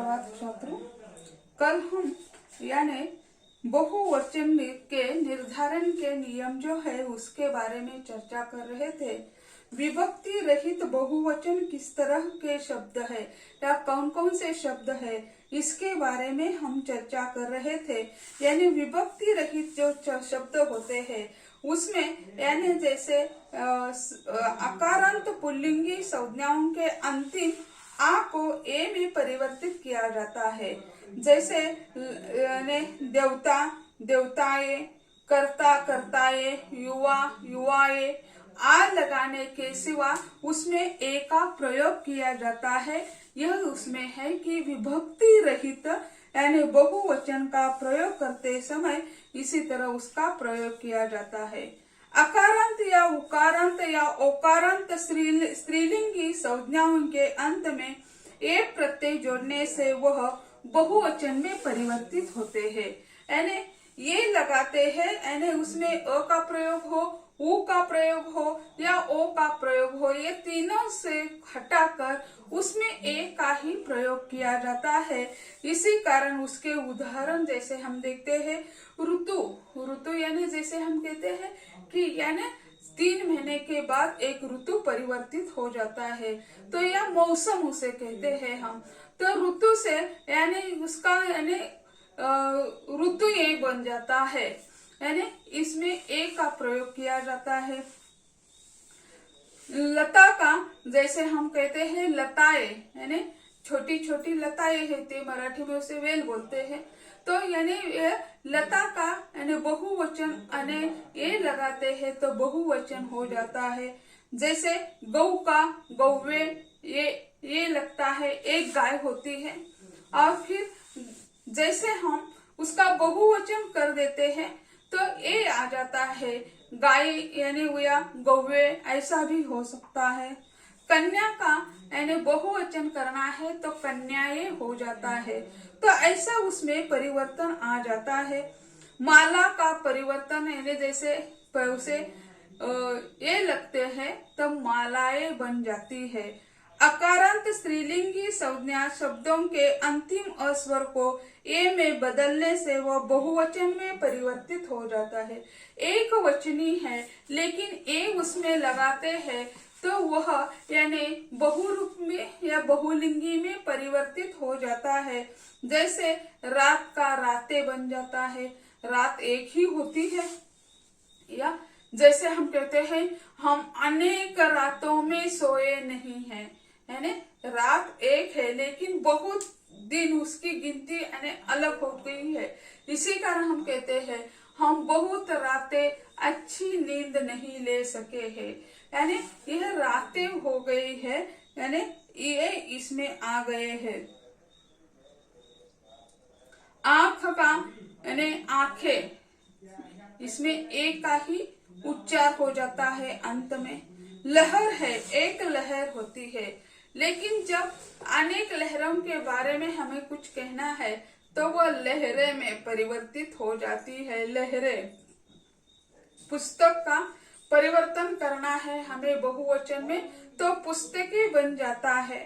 सुप्रभात छात्रों। कल हम यानी बहुवचन के निर्धारण के नियम जो है उसके बारे में चर्चा कर रहे थे। विभक्ति रहित बहुवचन किस तरह के शब्द है या कौन कौन से शब्द है इसके बारे में हम चर्चा कर रहे थे। यानी विभक्ति रहित जो शब्द होते हैं उसमें यानी जैसे अकारांत पुल्लिंगी संज्ञाओं के अंतिम आ को ए में परिवर्तित किया जाता है। जैसे देवता देवताए, कर्ता कर्ताए, युवा युवाए, आ लगाने के सिवा उसमें ए का प्रयोग किया जाता है। यह उसमें है कि विभक्ति रहित यानी बहुवचन का प्रयोग करते समय इसी तरह उसका प्रयोग किया जाता है। अकारांत या उकारांत या ओकारांत स्त्रीलिंगी संज्ञाओं के अंत में एक प्रत्यय जोड़ने से वह बहुवचन में परिवर्तित होते हैं। यानी ये लगाते हैं यानी उसमें अ का प्रयोग हो, उ का प्रयोग हो या ओ का प्रयोग हो, ये तीनों से हटाकर उसमें ए का ही प्रयोग किया जाता है। इसी कारण उसके उदाहरण जैसे हम देखते हैं ऋतु ऋतु यानी जैसे हम कहते हैं कि यानी 3 महीने के बाद एक ऋतु परिवर्तित हो जाता है, तो यह मौसम उसे कहते हैं हम। तो ऋतु से यानी उसका यानी ऋतु ये बन जाता है, यानी इसमें ए का प्रयोग किया जाता है। लता का जैसे हम कहते हैं लताए, यानी छोटी छोटी लताएं होती, मराठी में उसे वेल बोलते हैं। तो यानी लता का यानी बहुवचन यानी ए लगाते हैं तो बहुवचन हो जाता है। जैसे गौ का गौवे ये लगता है, एक गाय होती है। और फिर जैसे हम उसका बहुवचन कर देते हैं तो ए आ जाता है, गाय यानी या गौवे ऐसा भी हो सकता है। कन्या का यानी बहुवचन करना है तो कन्याएं हो जाता है, तो ऐसा उसमें परिवर्तन आ जाता है। माला का परिवर्तन यानी जैसे उसे ये लगते हैं तब मालाएं बन जाती है। अकारांत स्त्रीलिंगी संज्ञा शब्दों के अंतिम अस्वर को ए में बदलने से वह बहुवचन में परिवर्तित हो जाता है। एक वचनी है लेकिन ए उसमें लगाते हैं तो वह यानी बहुरूप में या बहुलिंगी में परिवर्तित हो जाता है। जैसे रात का राते बन जाता है, रात एक ही होती है। या जैसे हम कहते हैं हम अनेक रातों में सोए नहीं हैं, यानी रात एक है लेकिन बहुत दिन उसकी गिनती यानी अलग हो गई है। इसी कारण हम कहते हैं हम बहुत रातें अच्छी नींद नहीं ले सके हैं, यानी यह रातें हो गई है, यानी ये इसमें आ गए हैं। आंख का यानी आंखें, इसमें एक का ही उच्चार हो जाता है अंत में। लहर है, एक लहर होती है, लेकिन जब अनेक लहरों के बारे में हमें कुछ कहना है तो वह लहरें में परिवर्तित हो जाती है। लहरें। पुस्तक का परिवर्तन करना है हमें बहुवचन में तो पुस्तकें बन जाता है।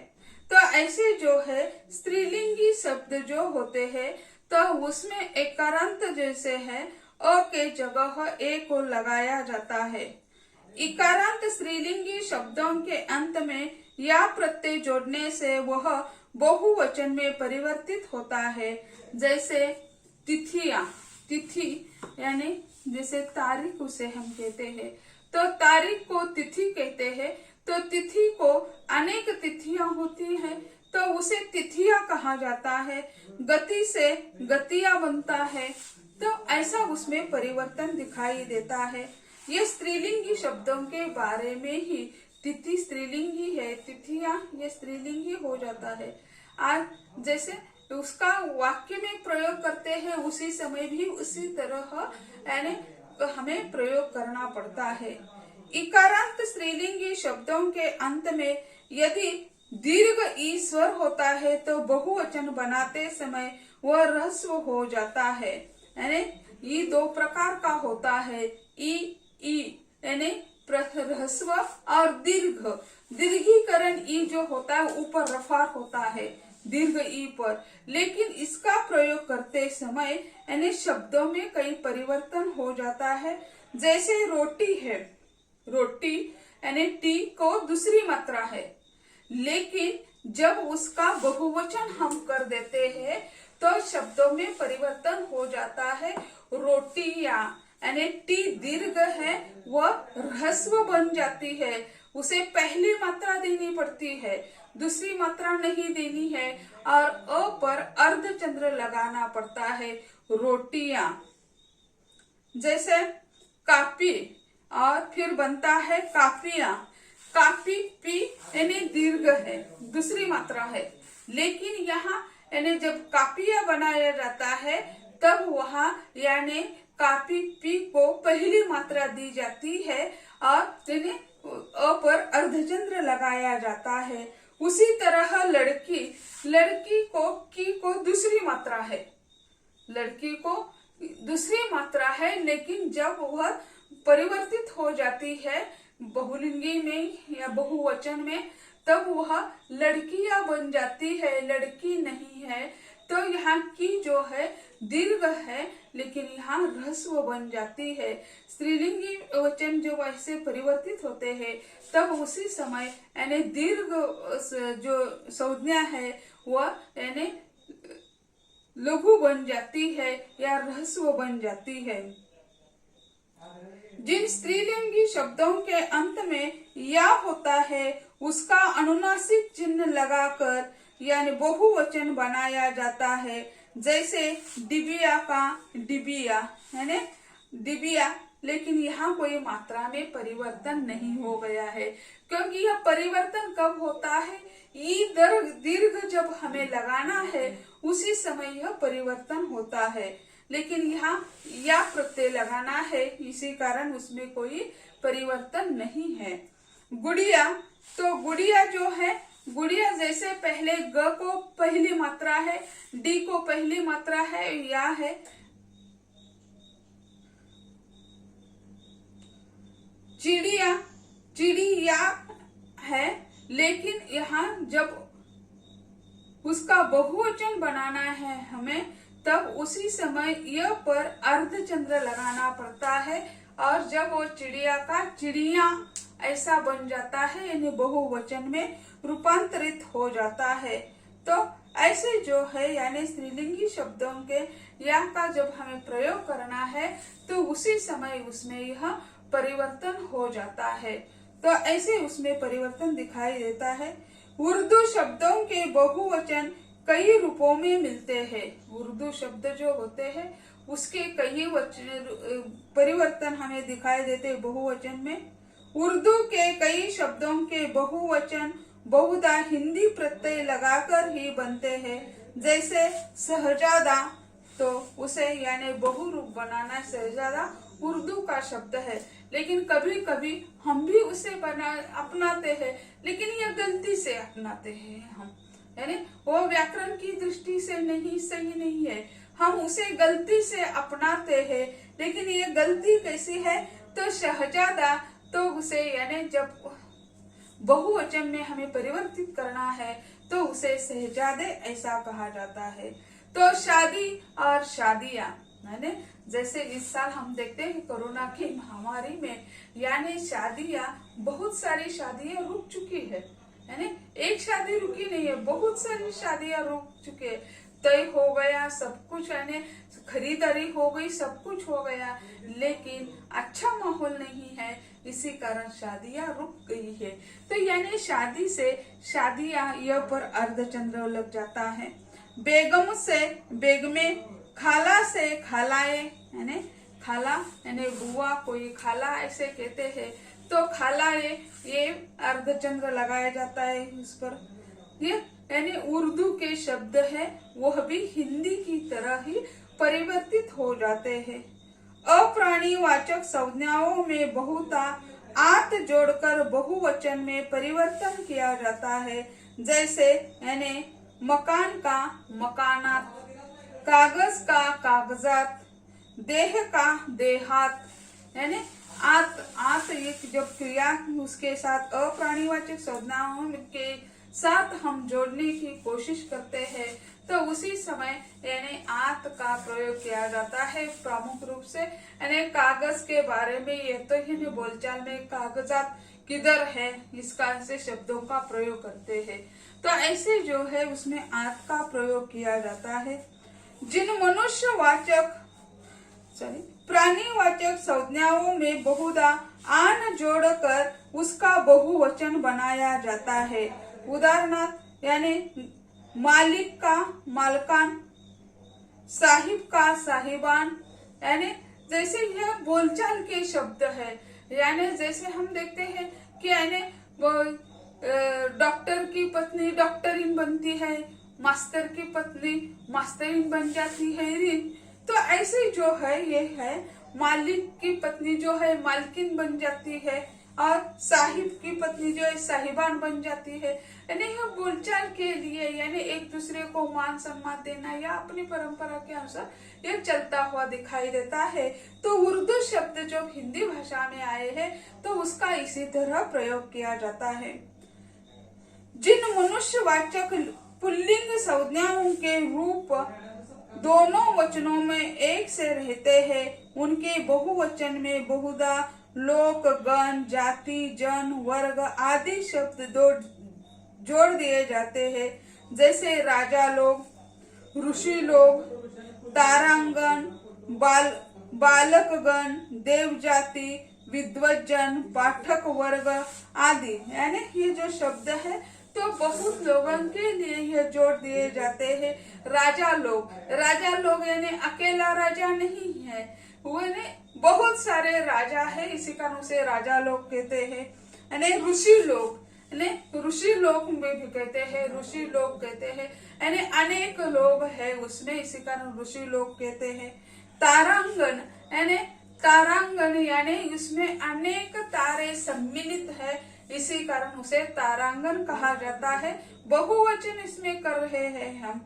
तो ऐसे जो है स्त्रीलिंगी शब्द जो होते हैं तो उसमें एकारांत जैसे है अ के जगह ए को लगाया जाता है। इकारांत स्त्रीलिंगी शब्दों के अंत में या प्रत्यय जोड़ने से वह बहुवचन में परिवर्तित होता है। जैसे तिथियां, तिथि यानी जैसे तारीख उसे हम कहते हैं तो तारीख को तिथि कहते हैं। तो तिथि को अनेक तिथियां होती हैं तो उसे तिथियां कहा जाता है। गति से गतियां बनता है, तो ऐसा उसमें परिवर्तन दिखाई देता है। ये स्त्रीलिंगी शब्दों के बारे में ही। तिथि स्त्रीलिंगी है, तिथियां ये स्त्रीलिंगी हो जाता है। आज जैसे उसका वाक्य में प्रयोग करते हैं उसी समय भी उसी तरह यानी हमें प्रयोग करना पड़ता है। इकारांत स्त्रीलिंगी शब्दों के अंत में यदि दीर्घ ई स्वर होता है तो बहुवचन बनाते समय वह ह्रस्व हो जाता है। यानी ये 2 प्रकार का होता है, ई यानी ह्रस्व और दीर्घ। दीर्घीकरण ई जो होता है ऊपर रफार होता है, दीर्घ ई पर, लेकिन इसका प्रयोग करते समय यानी शब्दों में कई परिवर्तन हो जाता है। जैसे रोटी है, रोटी यानी टी को दूसरी मात्रा है, लेकिन जब उसका बहुवचन हम कर देते हैं तो शब्दों में परिवर्तन हो जाता है। रोटियां यानी टी दीर्घ है वह ह्रस्व बन जाती है, उसे पहली मात्रा देनी पड़ती है, दूसरी मात्रा नहीं देनी है और अ पर अर्धचंद्र लगाना पड़ता है। रोटियां। जैसे कापी और फिर बनता है कापियां। कापी पी यानी दीर्घ है, दूसरी मात्रा है, लेकिन यहाँ यानी जब कापियां बनाया जाता है तब वहाँ यानी कापी पी को पहली मात्रा दी जाती है और यानी अ पर अर्धचंद्र लगाया जाता है। उसी तरह लड़की, लड़की को की को दूसरी मात्रा है, लड़की को दूसरी मात्रा है, लेकिन जब वह परिवर्तित हो जाती है बहुलिंगी में या बहुवचन में तब वह लड़कियां बन जाती है, लड़की नहीं है। तो यहाँ की जो है दीर्घ है, लेकिन यहाँ ह्रस्व बन जाती है। स्त्रीलिंगी वचन जो वैसे परिवर्तित होते हैं तब उसी समय यानी दीर्घ जो संज्ञा है वह यानी लघु बन जाती है या ह्रस्व बन जाती है। जिन स्त्रीलिंगी शब्दों के अंत में या होता है उसका अनुनासिक चिन्ह लगाकर यानी बहुवचन बनाया जाता है। जैसे डिबिया का डिबिया यानी डिबिया, लेकिन यहाँ कोई मात्रा में परिवर्तन नहीं हो गया है, क्योंकि यह परिवर्तन कब होता है, ई दीर्घ जब हमें लगाना है उसी समय यह परिवर्तन होता है, लेकिन यहाँ या प्रत्यय लगाना है, इसी कारण उसमें कोई परिवर्तन नहीं है। गुड़िया, तो गुड़िया जो है, गुड़िया जैसे पहले ग को पहली मात्रा है, डी को पहली मात्रा है, या है। चिड़िया, चिड़िया है, लेकिन यहाँ जब उसका बहुवचन बनाना है हमें तब उसी समय य पर अर्धचंद्र लगाना पड़ता है, और जब वो चिड़िया का चिड़िया ऐसा बन जाता है यानी बहुवचन में रूपांतरित हो जाता है। तो ऐसे जो है यानी स्त्रीलिंगी शब्दों के या का जब हमें प्रयोग करना है तो उसी समय उसमें यह परिवर्तन हो जाता है। तो ऐसे उसमें परिवर्तन दिखाई देता है। उर्दू शब्दों के बहुवचन कई रूपों में मिलते हैं। उर्दू शब्द जो होते हैं उसके कई परिवर्तन हमें दिखाई देते हैं बहुवचन में। उर्दू के कई शब्दों के बहुवचन बहुधा हिंदी प्रत्यय लगाकर ही बनते हैं। जैसे शहजादा, तो उसे यानी बहुरूप बनाना, शहजादा उर्दू का शब्द है, लेकिन कभी कभी हम भी उसे अपनाते हैं, लेकिन यह गलती से अपनाते हैं हम, यानी वो व्याकरण की दृष्टि से नहीं सही नहीं है, हम उसे गलती से अपनाते हैं। लेकिन ये गलती कैसी है, तो शहजादा, तो उसे यानी जब बहुवचन में हमें परिवर्तित करना है तो उसे शहजादे ऐसा कहा जाता है। तो शादी और शादियां, यानी जैसे इस साल हम देखते हैं कोरोना की महामारी में यानी शादियां, बहुत सारी शादियां रुक चुकी है, यानी एक शादी रुकी नहीं है, बहुत सारी शादियां रुक चुके, तय हो गया सब कुछ, यानी खरीदारी हो गई, सब कुछ हो गया, लेकिन अच्छा माहौल नहीं है, इसी कारण शादियां रुक गई है। तो यानी शादी से शादियां यह पर अर्धचंद्र लग जाता है। बेगम से बेगमे, खाला से खालाए, यानी खाला यानी बुआ, कोई खाला ऐसे कहते हैं, तो खालाए ये अर्धचंद्र लगाया जाता है उस पर। ये यानी उर्दू के शब्द है वह भी हिंदी की तरह ही परिवर्तित हो जाते हैं। अप्राणीवाचक संज्ञाओं में बहुता आत जोड़कर बहुवचन में परिवर्तन किया जाता है। जैसे यानी मकान का मकानात, कागज का कागजात, देह का देहात, यानी आत एक जब क्रिया उसके साथ अप्राणीवाचक संज्ञाओं के साथ हम जोड़ने की कोशिश करते हैं तो उसी समय यानी आत का प्रयोग किया जाता है। प्रमुख रूप से यानी कागज के बारे में ये तो ही बोलचाल में कागजात किधर है इसका ऐसे शब्दों का प्रयोग करते हैं। तो ऐसे जो है उसमें आत का प्रयोग किया जाता है। जिन मनुष्यवाचक प्राणीवाचक संज्ञाओं में बहुधा आन जोड़कर उसका बहुवचन बनाया जाता है। उदाहरणार्थ यानी मालिक का मालकान, साहिब का साहिबान, यानी जैसे यह बोलचाल के शब्द है। यानी जैसे हम देखते हैं कि यानी डॉक्टर की पत्नी डॉक्टरिन बनती है, मास्टर की पत्नी मास्टरिन बन जाती है। तो ऐसे जो है ये है मालिक की पत्नी जो है मालकिन बन जाती है और साहिब की पत्नी जो है साहिबान बन जाती है। यानी यह बोलचाल के लिए यानी एक दूसरे को मान सम्मान देना या अपनी परंपरा के अनुसार यह चलता हुआ दिखाई देता है। तो उर्दू शब्द जो हिंदी भाषा में आए हैं तो उसका इसी तरह प्रयोग किया जाता है। जिन मनुष्यवाचक पुल्लिंग संज्ञाओं के रूप दोनों वचनों में एक से रहते हैं उनके बहुवचन में बहुधा लोक, गण, जाति, जन, वर्ग आदि शब्द जोड़ दिए जाते हैं। जैसे राजा लोग, ऋषि लोग, तारांगण, बालकगण, देव जाति, विद्वज्जन, पाठक वर्ग आदि। यानी ये जो शब्द है तो बहुत लोगों के लिए यह जोड़ दिए जाते हैं। राजा लोग यानी अकेला राजा नहीं है, वो बहुत सारे राजा है, इसी कारण उसे राजा लोग कहते हैं। यानी ऋषि लोग में भी कहते हैं, ऋषि लोग कहते हैं। यानी अनेक लोग है उसमें, इसी कारण ऋषि लोग कहते हैं। तारांगण यानी इसमें अनेक तारे सम्मिलित है, इसी कारण उसे तारांगण कहा जाता है। बहुवचन इसमें कर रहे हैं हम।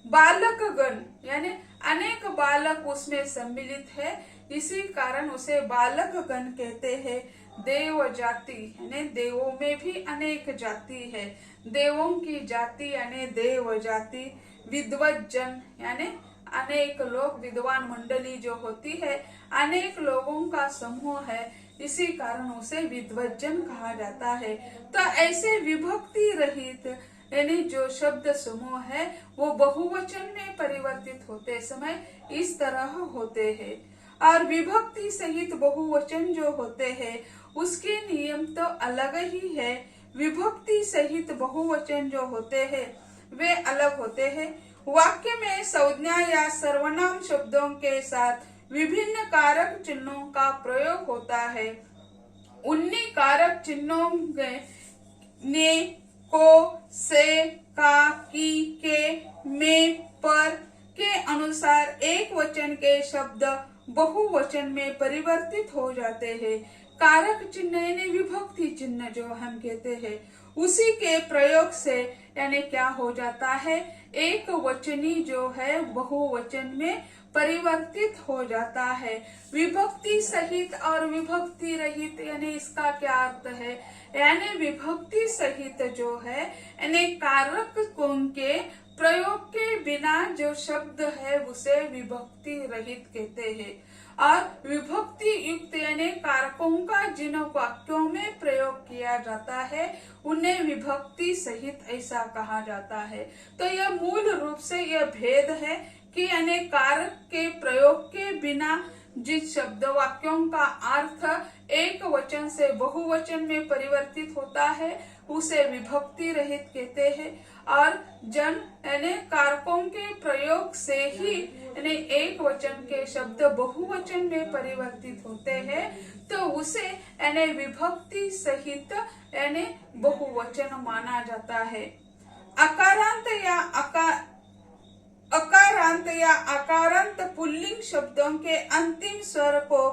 बालकगण यानी अनेक बालक उसमें सम्मिलित है, इसी कारण उसे बालकगण कहते हैं। देव जाति यानी देवों में भी अनेक जाति है, देवों की जाति यानी देव जाति। विद्वज्जन यानी अनेक लोग, विद्वान मंडली जो होती है अनेक लोगों का समूह है, इसी कारण उसे विद्वज्जन कहा जाता है। तो ऐसे विभक्ति रहित यानी जो शब्द समूह है वो बहुवचन में परिवर्तित होते समय इस तरह होते हैं। और विभक्ति सहित बहुवचन जो होते हैं उसके नियम तो अलग ही है। विभक्ति सहित बहुवचन जो होते हैं वे अलग होते हैं। वाक्य में संज्ञा या सर्वनाम शब्दों के साथ विभिन्न कारक चिन्हों का प्रयोग होता है। उन्हीं कारक चिन्हों में ने, को, से, का, की, के, में, पर के अनुसार एक वचन के शब्द बहुवचन में परिवर्तित हो जाते हैं। कारक चिन्ह यानी विभक्ति चिन्ह जो हम कहते हैं उसी के प्रयोग से यानी क्या हो जाता है, एक वचनी जो है बहुवचन में परिवर्तित हो जाता है। विभक्ति सहित और विभक्ति रहित यानी इसका क्या अर्थ है, यानी विभक्ति सहित जो है यानी कारक के प्रयोग के बिना जो शब्द है उसे विभक्ति रहित कहते हैं। और विभक्ति युक्त यानी कारकों का जिन वाक्यों में प्रयोग किया जाता है उन्हें विभक्ति सहित ऐसा कहा जाता है। तो यह मूल रूप से यह भेद है कि यानी कारक के प्रयोग के बिना जिस शब्द वाक्यों का अर्थ एक वचन से बहुवचन में परिवर्तित होता है उसे विभक्ति रहित कहते हैं। और जन यानी कारकों के प्रयोग से ही यानी एक वचन के शब्द बहुवचन में परिवर्तित होते हैं तो उसे यानी विभक्ति सहित यानी बहुवचन माना जाता है। अकारांत या अकारांत पुल्लिंग शब्दों के अंतिम स्वर को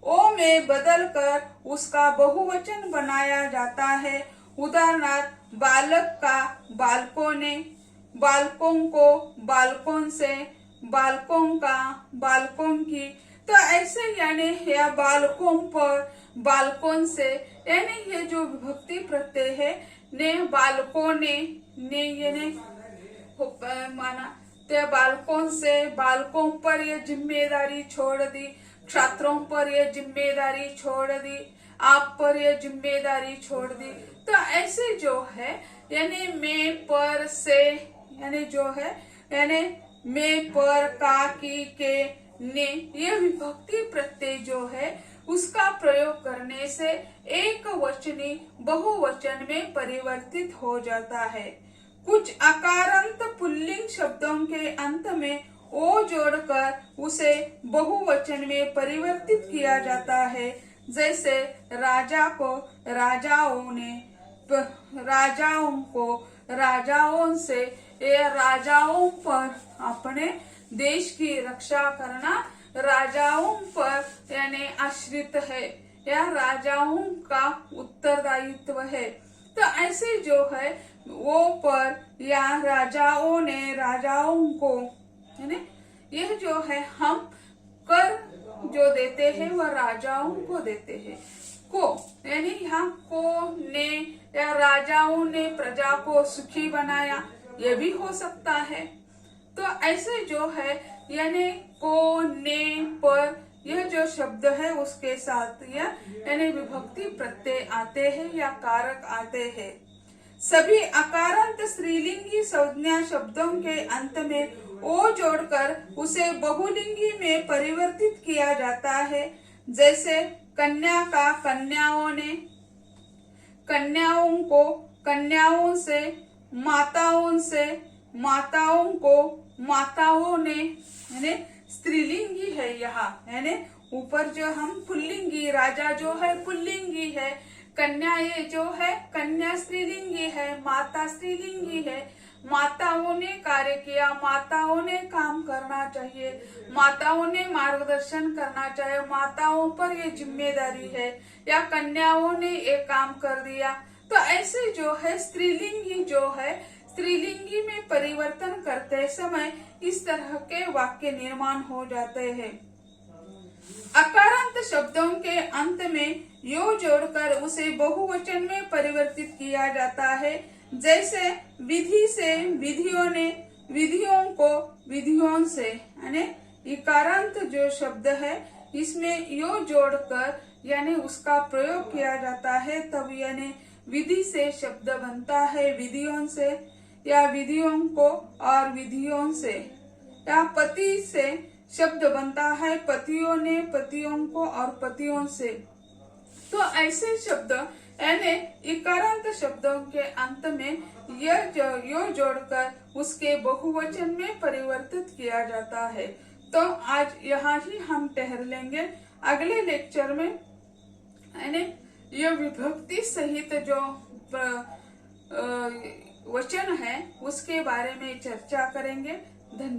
ओ में बदलकर उसका बहुवचन बनाया जाता है। उदाहरणार्थ बालक का बालकों ने, बालकों को बालकों से, बालकों का बालकों की। तो ऐसे यानी या बालकों पर, बालकों से, यानी ये जो विभक्ति प्रत्यय है ने बालकों ने यानी माना त्या बालकों पर ये जिम्मेदारी छोड़ दी, छात्रों पर ये जिम्मेदारी छोड़ दी, आप पर ये जिम्मेदारी छोड़ दी। तो ऐसे जो है यानी मैं पर से यानी जो है यानी मैं पर का की के ने ये विभक्ति प्रत्यय जो है उसका प्रयोग करने से एक वचनी बहुवचन में परिवर्तित हो जाता है। कुछ अकारांत पुल्लिंग शब्दों के अंत में ओ जोड़कर उसे बहुवचन में परिवर्तित किया जाता है। जैसे राजा को राजाओं ने, राजाओं को राजाओं से, या राजाओं पर, अपने देश की रक्षा करना राजाओं पर यानी आश्रित है या राजाओं का उत्तरदायित्व है। तो ऐसे जो है वो पर या राजाओं ने राजाओं को यानी यह जो है हम कर जो देते हैं वह राजाओं को देते हैं। को यानी यहाँ को ने या राजाओं ने प्रजा को सुखी बनाया, ये भी हो सकता है। तो ऐसे जो है यानी को ने पर यह जो शब्द है उसके साथ यानी विभक्ति प्रत्यय आते हैं या कारक आते हैं। सभी अकारांत स्त्रीलिंगी संज्ञा शब्दों के अंत में ओ जोड़कर उसे बहुलिंगी में परिवर्तित किया जाता है। जैसे कन्या का कन्याओं ने, कन्याओं को कन्याओं से, माताओं से, माताओं को माताओं ने, यानी स्त्रीलिंगी है यहाँ, यानी ऊपर जो हम पुल्लिंगी, राजा जो है पुल्लिंगी है, कन्या ये जो है कन्या स्त्रीलिंगी है, माता स्त्रीलिंगी है। माताओं ने कार्य किया, माताओं ने काम करना चाहिए, माताओं ने मार्गदर्शन करना चाहिए, माताओं पर ये जिम्मेदारी है, या कन्याओं ने ये काम कर दिया। तो ऐसे जो है स्त्रीलिंगी जो है स्त्रीलिंगी में परिवर्तन करते समय इस तरह के वाक्य निर्माण हो जाते हैं। अकारांत शब्दों के अंत में यो जोड़कर उसे बहुवचन में परिवर्तित किया जाता है। जैसे विधि से विधियों ने, विधियों को विधियों से, यानी इकारांत जो शब्द है इसमें यो जोड़कर यानी उसका प्रयोग किया जाता है, तब यानी विधि से शब्द बनता है विधियों से, या विधियों को और विधियों से, या पति से शब्द बनता है पतियों ने, पतियों को और पतियों से। तो ऐसे शब्द यानी इकारांत शब्दों के अंत में यो जोड़कर उसके बहुवचन में परिवर्तित किया जाता है। तो आज यहाँ ही हम ठहर लेंगे। अगले लेक्चर में यानी ये विभक्ति सहित जो वचन है उसके बारे में चर्चा करेंगे। धन्यवाद।